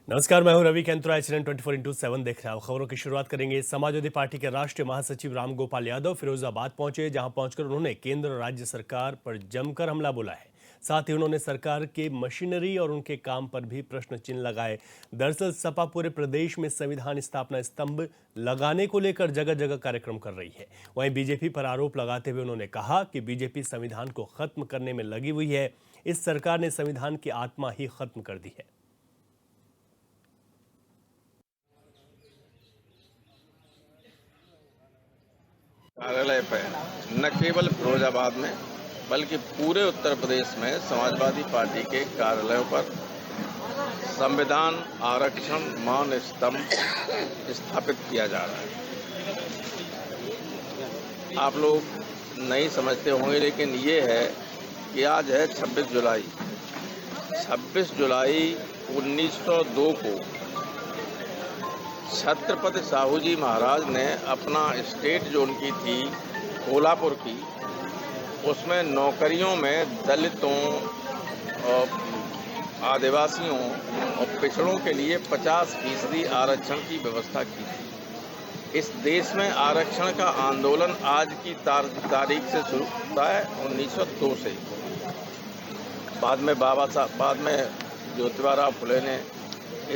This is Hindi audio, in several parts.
नमस्कार, मैं हूं रवि कैंतुरा। एचएनएन 24x7 देख रहे हैं। खबरों की शुरुआत करेंगे। समाजवादी पार्टी के राष्ट्रीय महासचिव रामगोपाल यादव फिरोजाबाद पहुंचे, जहां पहुंचकर उन्होंने केंद्र और राज्य सरकार पर जमकर हमला बोला है। साथ ही उन्होंने सरकार के मशीनरी और उनके काम पर भी प्रश्न चिन्ह लगाए। दरअसल सपा पूरे प्रदेश में संविधान स्थापना स्तंभ लगाने को लेकर जगह जगह कार्यक्रम कर रही है। वहीं बीजेपी पर आरोप लगाते हुए उन्होंने कहा कि बीजेपी संविधान को खत्म करने में लगी हुई है। इस सरकार ने संविधान की आत्मा ही खत्म कर दी है। कार्यालय पर न केवल फिरोजाबाद में बल्कि पूरे उत्तर प्रदेश में समाजवादी पार्टी के कार्यालयों पर संविधान आरक्षण मान स्तंभ स्थापित किया जा रहा है। आप लोग नहीं समझते होंगे, लेकिन ये है कि आज है 26 जुलाई। 26 जुलाई 1902 को छत्रपति साहू जी महाराज ने अपना स्टेट जो उनकी थी कोल्हापुर की, उसमें नौकरियों में दलितों और आदिवासियों और पिछड़ों के लिए 50% आरक्षण की व्यवस्था की थी। इस देश में आरक्षण का आंदोलन आज की तारीख से शुरू होता है 1902 से। बाद में ज्योतिबा फुले ने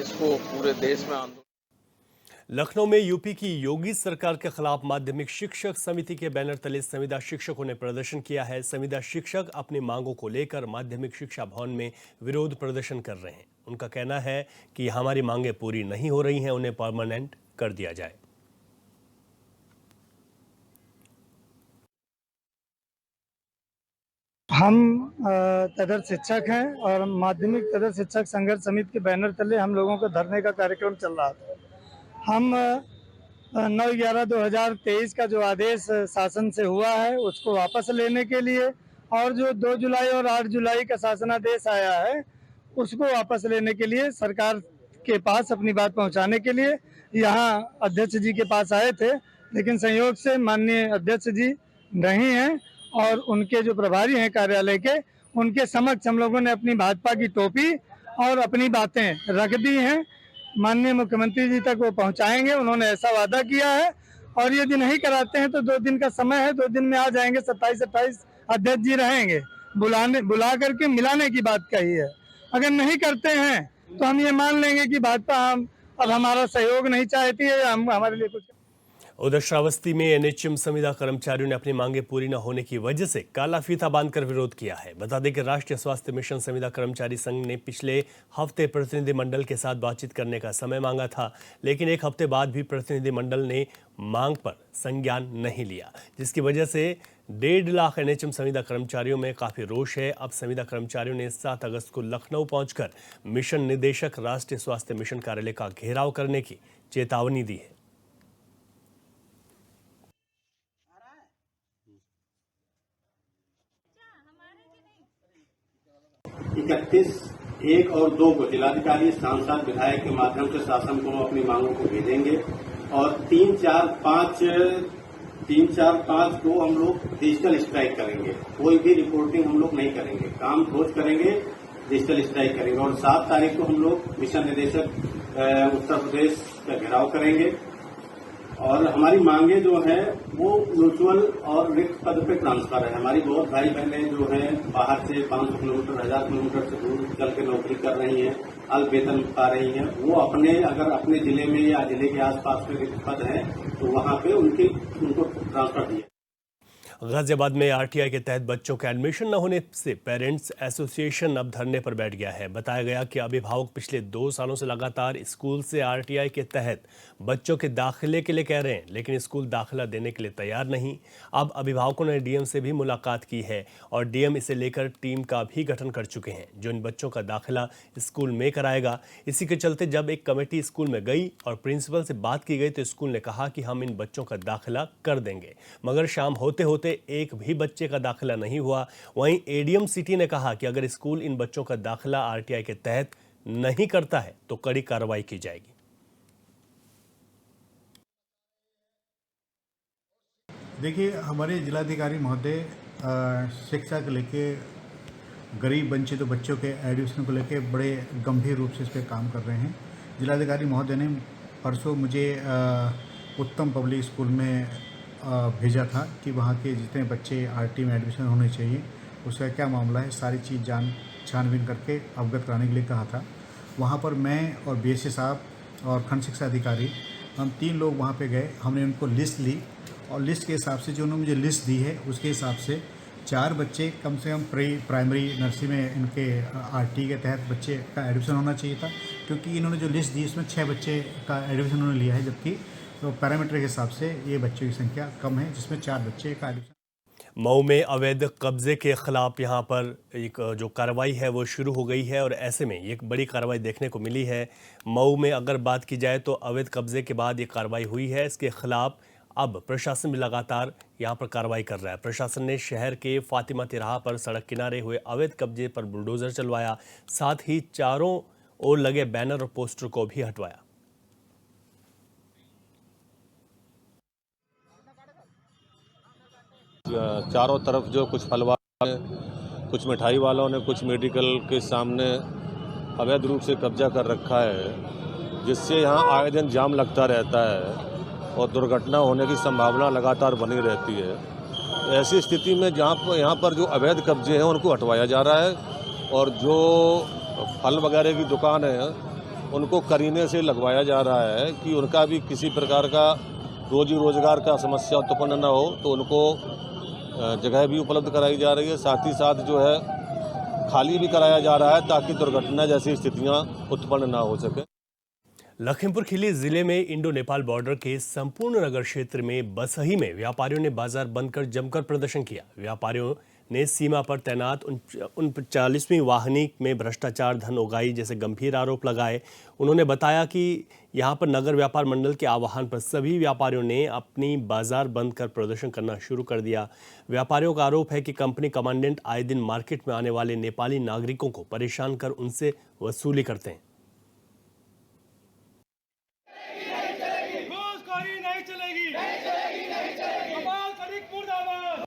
इसको पूरे देश में आंदोलन। लखनऊ में यूपी की योगी सरकार के खिलाफ माध्यमिक शिक्षक समिति के बैनर तले संविदा शिक्षकों ने प्रदर्शन किया है। संविदा शिक्षक अपनी मांगों को लेकर माध्यमिक शिक्षा भवन में विरोध प्रदर्शन कर रहे हैं। उनका कहना है कि हमारी मांगें पूरी नहीं हो रही हैं, उन्हें परमानेंट कर दिया जाए। हम तदर्थ शिक्षक हैं और माध्यमिक तदर्थ शिक्षक संघर्ष समिति के बैनर तले हम लोगों का धरने का कार्यक्रम चल रहा था। हम 9/11/2023 का जो आदेश शासन से हुआ है उसको वापस लेने के लिए और जो 2 जुलाई और 8 जुलाई का शासनादेश आया है उसको वापस लेने के लिए सरकार के पास अपनी बात पहुंचाने के लिए यहाँ अध्यक्ष जी के पास आए थे, लेकिन संयोग से माननीय अध्यक्ष जी नहीं हैं और उनके जो प्रभारी हैं कार्यालय के, उनके समक्ष हम लोगों ने अपनी भाजपा की टोपी और अपनी बातें रख दी हैं। माननीय मुख्यमंत्री जी तक वो पहुंचाएंगे, उन्होंने ऐसा वादा किया है और यदि नहीं कराते हैं तो 2 दिन का समय है, 2 दिन में आ जाएंगे। 27-28 अध्यक्ष जी रहेंगे, बुला करके मिलाने की बात कही है। अगर नहीं करते हैं तो हम ये मान लेंगे कि भाजपा अब हमारा सहयोग नहीं चाहती है या हम हमारे लिए कुछ। उधर श्रावस्ती में एनएचएम संविदा कर्मचारियों ने अपनी मांगे पूरी न होने की वजह से काला फीता बांधकर विरोध किया है। बता दें कि राष्ट्रीय स्वास्थ्य मिशन संविदा कर्मचारी संघ ने पिछले हफ्ते प्रतिनिधिमंडल के साथ बातचीत करने का समय मांगा था, लेकिन 1 हफ्ते बाद भी प्रतिनिधिमंडल ने मांग पर संज्ञान नहीं लिया, जिसकी वजह से 1.5 लाख एनएचएम संविदा कर्मचारियों में काफी रोष है। अब संविदा कर्मचारियों ने 7 अगस्त को लखनऊ पहुंचकर मिशन निदेशक राष्ट्रीय स्वास्थ्य मिशन कार्यालय का घेराव करने की चेतावनी दी है। 31, 1 और 2 को जिलाधिकारी सांसद विधायक के माध्यम से शासन को अपनी मांगों को भेजेंगे और 3, 4, 5 को हम लोग डिजिटल स्ट्राइक करेंगे। कोई भी रिपोर्टिंग हम लोग नहीं करेंगे, काम रोज करेंगे, डिजिटल स्ट्राइक करेंगे। और 7 तारीख को हम लोग मिशन निदेशक उत्तर प्रदेश का घेराव करेंगे और हमारी मांगे जो है वो म्यूचुअल और रिक्त पद पे ट्रांसफर है। हमारी बहुत भाई बहनें जो हैं बाहर से 500 किलोमीटर 1000 किलोमीटर से दूर चल के नौकरी कर रही हैं, अल्प वेतन पा रही हैं। वो अगर अपने जिले में या जिले के आसपास में रिक्त पद हैं तो वहां पे उनको ट्रांसफर दिया। गाजियाबाद में आरटीआई के तहत बच्चों के एडमिशन न होने से पेरेंट्स एसोसिएशन अब धरने पर बैठ गया है। बताया गया कि अभिभावक पिछले 2 सालों से लगातार स्कूल से आरटीआई के तहत बच्चों के दाखिले के लिए कह रहे हैं, लेकिन स्कूल दाखिला देने के लिए तैयार नहीं। अब अभिभावकों ने डीएम से भी मुलाकात की है और डीएम इसे लेकर टीम का भी गठन कर चुके हैं, जो इन बच्चों का दाखिला स्कूल में कराएगा। इसी के चलते जब एक कमेटी स्कूल में गई और प्रिंसिपल से बात की गई तो स्कूल ने कहा कि हम इन बच्चों का दाखिला कर देंगे, मगर शाम होते होते एक भी बच्चे का दाखिला नहीं हुआ। वहीं एडीएम सिटी ने कहा कि अगर स्कूल इन बच्चों का दाखिला आरटीआई के तहत नहीं करता है तो कड़ी कार्रवाई की जाएगी। देखिए, हमारे जिलाधिकारी महोदय शिक्षा को लेके गरीब वंचित बच्चों के एडमिशन को लेके बड़े गंभीर रूप से इस पर काम कर रहे हैं। जिलाधिकारी महोदय ने परसों मुझे उत्तम पब्लिक स्कूल में भेजा था कि वहाँ के जितने बच्चे आरटी में एडमिशन होने चाहिए उसका क्या मामला है, सारी चीज़ छानबीन करके अवगत कराने के लिए कहा था। वहाँ पर मैं और बीएसए साहब और खंड शिक्षा अधिकारी हम 3 लोग वहाँ पे गए। हमने उनको लिस्ट ली और लिस्ट के हिसाब से जो उन्होंने मुझे लिस्ट दी है उसके हिसाब से 4 बच्चे कम से कम प्राइमरी नर्सरी में इनके आरटी के तहत बच्चे का एडमिशन होना चाहिए था, क्योंकि इन्होंने जो लिस्ट दी उसमें 6 बच्चे का एडमिशन उन्होंने लिया है, जबकि तो पैरामीटर के हिसाब से ये बच्चों की संख्या कम है, जिसमें 4 बच्चे का एडमिशन। मऊ में अवैध कब्जे के खिलाफ यहां पर एक जो कार्रवाई है वो शुरू हो गई है और ऐसे में एक बड़ी कार्रवाई देखने को मिली है। मऊ में अगर बात की जाए तो अवैध कब्जे के बाद ये कार्रवाई हुई है। इसके खिलाफ अब प्रशासन भी लगातार यहां पर कार्रवाई कर रहा है। प्रशासन ने शहर के फातिमा तिराहा पर सड़क किनारे हुए अवैध कब्जे पर बुलडोजर चलवाया, साथ ही चारों ओर लगे बैनर और पोस्टर को भी हटवाया। चारों तरफ जो कुछ फल वाले, कुछ मिठाई वालों ने, कुछ मेडिकल के सामने अवैध रूप से कब्जा कर रखा है, जिससे यहाँ आए दिन जाम लगता रहता है और दुर्घटना होने की संभावना लगातार बनी रहती है। ऐसी स्थिति में यहाँ पर जो अवैध कब्जे हैं उनको हटवाया जा रहा है और जो फल वगैरह की दुकान है उनको करीने से लगवाया जा रहा है कि उनका भी किसी प्रकार का रोजी रोजगार का समस्या उत्पन्न न हो, तो उनको जगह भी उपलब्ध कराई जा रही है। साथ ही साथ जो है खाली भी कराया जा रहा है ताकि दुर्घटना जैसी स्थितियां उत्पन्न ना हो सके। लखीमपुर खीरी जिले में इंडो नेपाल बॉर्डर के संपूर्ण नगर क्षेत्र में बसही में व्यापारियों ने बाजार बंद कर जमकर प्रदर्शन किया। व्यापारियों ने सीमा पर तैनात 39वीं वाहिनी में भ्रष्टाचार, धन उगाही जैसे गंभीर आरोप लगाए। उन्होंने बताया कि यहां पर नगर व्यापार मंडल के आह्वान पर सभी व्यापारियों ने अपनी बाजार बंद कर प्रदर्शन करना शुरू कर दिया। व्यापारियों का आरोप है कि कंपनी कमांडेंट आए दिन मार्केट में आने वाले नेपाली नागरिकों को परेशान कर उनसे वसूली करते हैं।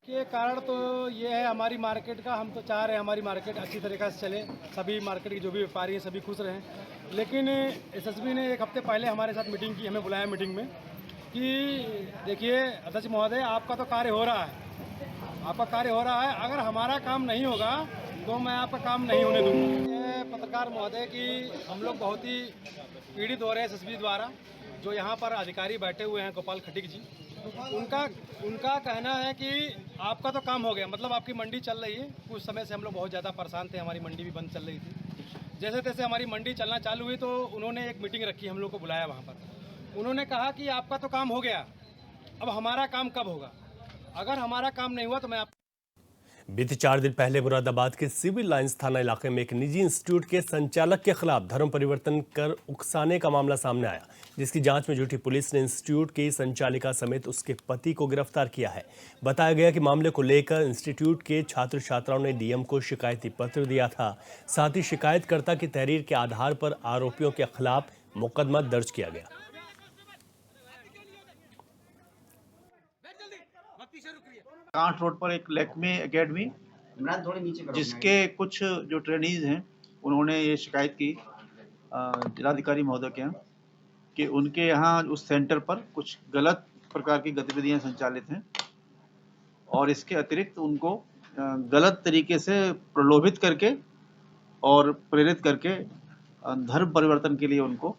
के कारण तो ये है हमारी मार्केट का, हम तो चाह रहे हैं हमारी मार्केट अच्छी तरीक़े से चले, सभी मार्केट के जो भी व्यापारी हैं सभी खुश रहें। लेकिन एसएसबी ने एक हफ्ते पहले हमारे साथ मीटिंग की, हमें बुलाया मीटिंग में कि देखिए अध्यक्ष महोदय, आपका तो कार्य हो रहा है, आपका कार्य हो रहा है, अगर हमारा काम नहीं होगा तो मैं आपका काम नहीं होने दूँगा। ये पत्रकार महोदय की हम लोग बहुत ही पीड़ित हो रहे हैं एसएसबी द्वारा। जो यहाँ पर अधिकारी बैठे हुए हैं गोपाल खटीक जी, उनका कहना है कि आपका तो काम हो गया, मतलब आपकी मंडी चल रही है। कुछ समय से हम लोग बहुत ज़्यादा परेशान थे, हमारी मंडी भी बंद चल रही थी। जैसे तैसे हमारी मंडी चलना चालू हुई तो उन्होंने एक मीटिंग रखी, हम लोग को बुलाया वहाँ पर। उन्होंने कहा कि आपका तो काम हो गया, अब हमारा काम कब होगा, अगर हमारा काम नहीं हुआ तो मैं आप। बीते 4 दिन पहले मुरादाबाद के सिविल लाइंस थाना इलाके में एक निजी इंस्टीट्यूट के संचालक के खिलाफ धर्म परिवर्तन कर उकसाने का मामला सामने आया, जिसकी जांच में जुटी पुलिस ने इंस्टीट्यूट की संचालिका समेत उसके पति को गिरफ्तार किया है। बताया गया कि मामले को लेकर इंस्टीट्यूट के छात्र छात्राओं ने डीएम को शिकायती पत्र दिया था। साथ ही शिकायतकर्ता की तहरीर के आधार पर आरोपियों के खिलाफ मुकदमा दर्ज किया गया। कांठ रोड पर एक लैक्मे एकेडमी, जिसके कुछ जो ट्रेनीज हैं उन्होंने ये शिकायत की जिलाधिकारी महोदय के यहाँ कि उनके यहाँ उस सेंटर पर कुछ गलत प्रकार की गतिविधियां संचालित हैं और इसके अतिरिक्त उनको गलत तरीके से प्रलोभित करके और प्रेरित करके धर्म परिवर्तन के लिए उनको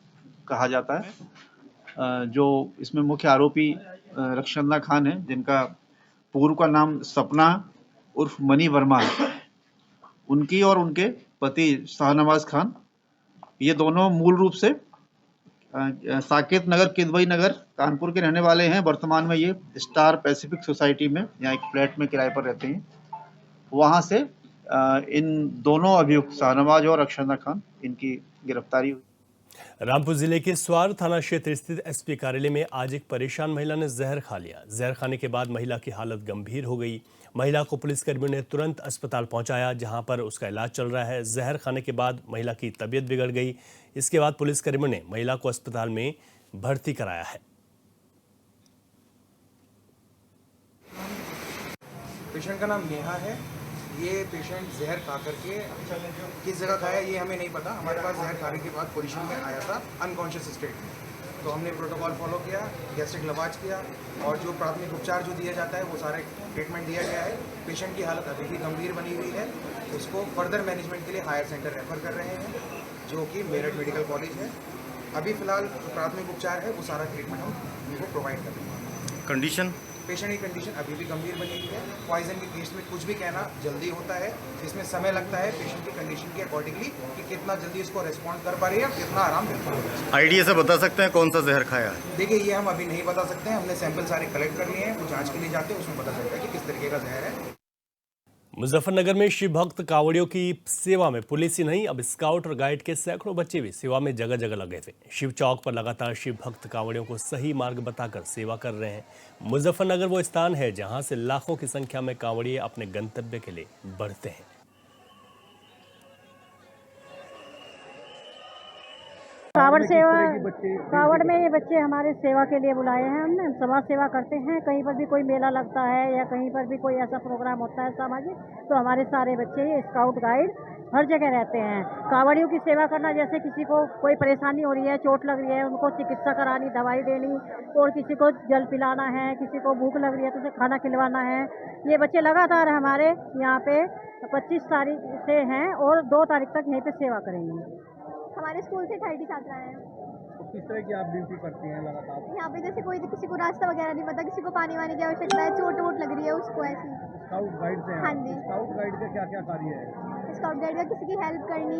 कहा जाता है। जो इसमें मुख्य आरोपी रक्षंदा खान है, जिनका पूर्व का नाम सपना उर्फ मनी वर्मा है, उनकी और उनके पति शाहनवाज खान, ये दोनों मूल रूप से साकेत नगर, किदवई नगर, कानपुर के रहने वाले हैं। वर्तमान में ये स्टार पैसिफिक सोसाइटी में यहाँ एक फ्लैट में किराए पर रहते हैं। वहाँ से इन दोनों अभियुक्त शाहनवाज और रक्षंदा खान, इनकी गिरफ्तारी हुई। रामपुर जिले के स्वार थाना क्षेत्र स्थित एसपी कार्यालय में आज एक परेशान महिला ने जहर खा लिया। जहर खाने के बाद महिला की हालत गंभीर हो गई। महिला को पुलिसकर्मियों ने तुरंत अस्पताल पहुंचाया, जहां पर उसका इलाज चल रहा है। जहर खाने के बाद महिला की तबीयत बिगड़ गई। इसके बाद पुलिसकर्मियों ने महिला को अस्पताल में भर्ती कराया है। पेशेंट का नाम नेहा है ये पेशेंट जहर खा करके किस जगह खाया ये हमें नहीं पता। हमारे पास जहर खाने के बाद पोजीशन में आया था अनकॉन्शियस स्टेट में, तो हमने प्रोटोकॉल फॉलो किया, गैस्ट्रिक लवाज किया और जो प्राथमिक उपचार जो दिया जाता है वो सारे ट्रीटमेंट दिया गया है। पेशेंट की हालत अभी भी गंभीर बनी हुई है, उसको फर्दर मैनेजमेंट के लिए हायर सेंटर रेफर कर रहे हैं जो कि मेरठ मेडिकल कॉलेज है। अभी फ़िलहाल जो प्राथमिक उपचार है वो सारा ट्रीटमेंट हम उनको प्रोवाइड कर रहे हैं। कंडीशन पेशेंट की कंडीशन अभी भी गंभीर बनी हुई है। पॉइजन के केस में कुछ भी कहना जल्दी होता है, इसमें समय लगता है पेशेंट की कंडीशन के अकॉर्डिंगली कि कितना जल्दी इसको रिस्पॉन्ड कर पा रही है और कितना आराम मिल पा रहा है। आइडिया से बता सकते हैं कौन सा जहर खाया है? देखिए ये हम अभी नहीं बता सकते हैं, हमने सैंपल सारे कलेक्ट कर लिए हैं, वो जांच के लिए जाते हैं, उसमें पता चलता है कि किस तरीके का जहर है। मुजफ्फरनगर में शिव भक्त कांवड़ियों की सेवा में पुलिस ही नहीं अब स्काउट और गाइड के सैकड़ों बच्चे भी सेवा में जगह जगह लगे थे। शिव चौक पर लगातार शिव भक्त कांवड़ियों को सही मार्ग बताकर सेवा कर रहे हैं। मुजफ्फरनगर वो स्थान है जहां से लाखों की संख्या में कांवड़िए अपने गंतव्य के लिए बढ़ते हैं। कावड़ में ये बच्चे हमारे सेवा के लिए बुलाए हैं। हमने समाज सेवा करते हैं, कहीं पर भी कोई मेला लगता है या कहीं पर भी कोई ऐसा प्रोग्राम होता है सामाजिक, तो हमारे सारे बच्चे स्काउट गाइड हर जगह रहते हैं। कावड़ियों की सेवा करना, जैसे किसी को कोई परेशानी हो रही है, चोट लग रही है, उनको चिकित्सा करानी, दवाई देनी, और किसी को जल पिलाना है, किसी को भूख लग रही है तो उसे खाना खिलवाना है। ये बच्चे लगातार हमारे यहाँ पे 25 तारीख से हैं और 2 तारीख तक यहीं पे सेवा करेंगे। हमारे स्कूल से 30 छात्रा हैं। तो किस तरह की आप ड्यूटी करती हैं लगातार? यहाँ पे जैसे कोई किसी को रास्ता वगैरह नहीं पता, किसी को पानी वानी की आवश्यकता है, चोट वोट लग रही है उसको, ऐसी। स्काउट गाइड से? हाँ जी। स्काउट गाइड का क्या क्या कार्य है? स्काउट गाइड का किसी की हेल्प करनी।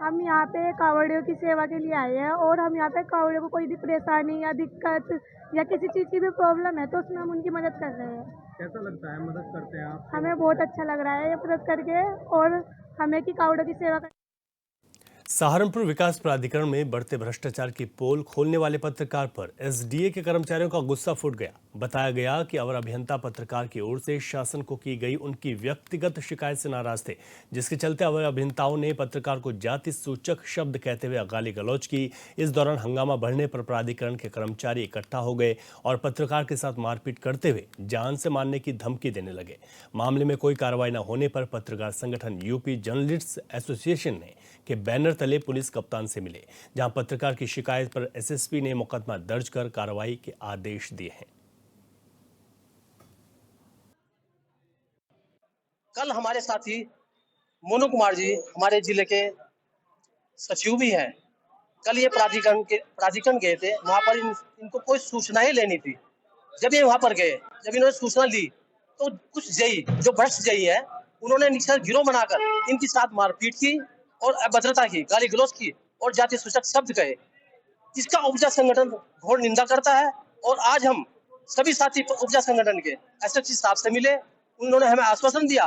हम यहाँ पे कावड़ियों की सेवा के लिए आए हैं और हम यहाँ पे कावड़ियों को कोई भी परेशानी या दिक्कत या किसी चीज़ की भी प्रॉब्लम है तो उसमें हम उनकी मदद कर रहे हैं। कैसा लगता है, मदद करते हैं आप? हमें बहुत अच्छा लग रहा है ये मदद करके, और हमें कि कावड़ियों की सेवा सहारनपुर विकास प्राधिकरण में बढ़ते भ्रष्टाचार की पोल खोलने वाले पत्रकार पर एसडीए के कर्मचारियों का गुस्सा फूट गया। बताया गया कि अवर अभियंता पत्रकार की ओर से शासन को की गई उनकी व्यक्तिगत शिकायत से नाराज थे, जिसके चलते अवर अभियंताओं ने पत्रकार को जाति सूचक शब्द कहते हुए गाली गलौज की। इस दौरान हंगामा बढ़ने पर प्राधिकरण के कर्मचारी इकट्ठा हो गए और पत्रकार के साथ मारपीट करते हुए जान से मारने की धमकी देने लगे। मामले में कोई कार्रवाई न होने पर पत्रकार संगठन यूपी जर्नलिस्ट्स एसोसिएशन ने के बैनर तले पुलिस कप्तान से मिले, जहां पत्रकार की शिकायत पर एसएसपी ने मुकदमा दर्ज कर कार्रवाई के आदेश दिए हैं। कल हमारे साथी मोनू कुमार जी हमारे जिले के सचिव भी हैं। कल ये प्राधिकरण गए थे, वहां पर इनको कोई सूचना ही लेनी थी। जब ये वहां पर गए, जब इन्होंने सूचना ली तो कुछ जई जो भ्रष्ट जई है उन्होंने निश्चय गिरोह बनाकर इनके साथ मारपीट की और अभद्रता की, गाली गलौज की और जाति सूचक शब्द कहे। इसका उपजा संगठन घोर निंदा करता है और आज हम सभी साथी उपजा संगठन के एसएसपी साहब से मिले, उन्होंने हमें आश्वासन दिया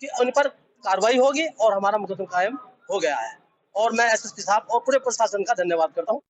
कि उन पर कार्रवाई होगी और हमारा मुकदमा कायम हो गया है। और मैं एसएसपी साहब और पूरे प्रशासन का धन्यवाद करता हूँ।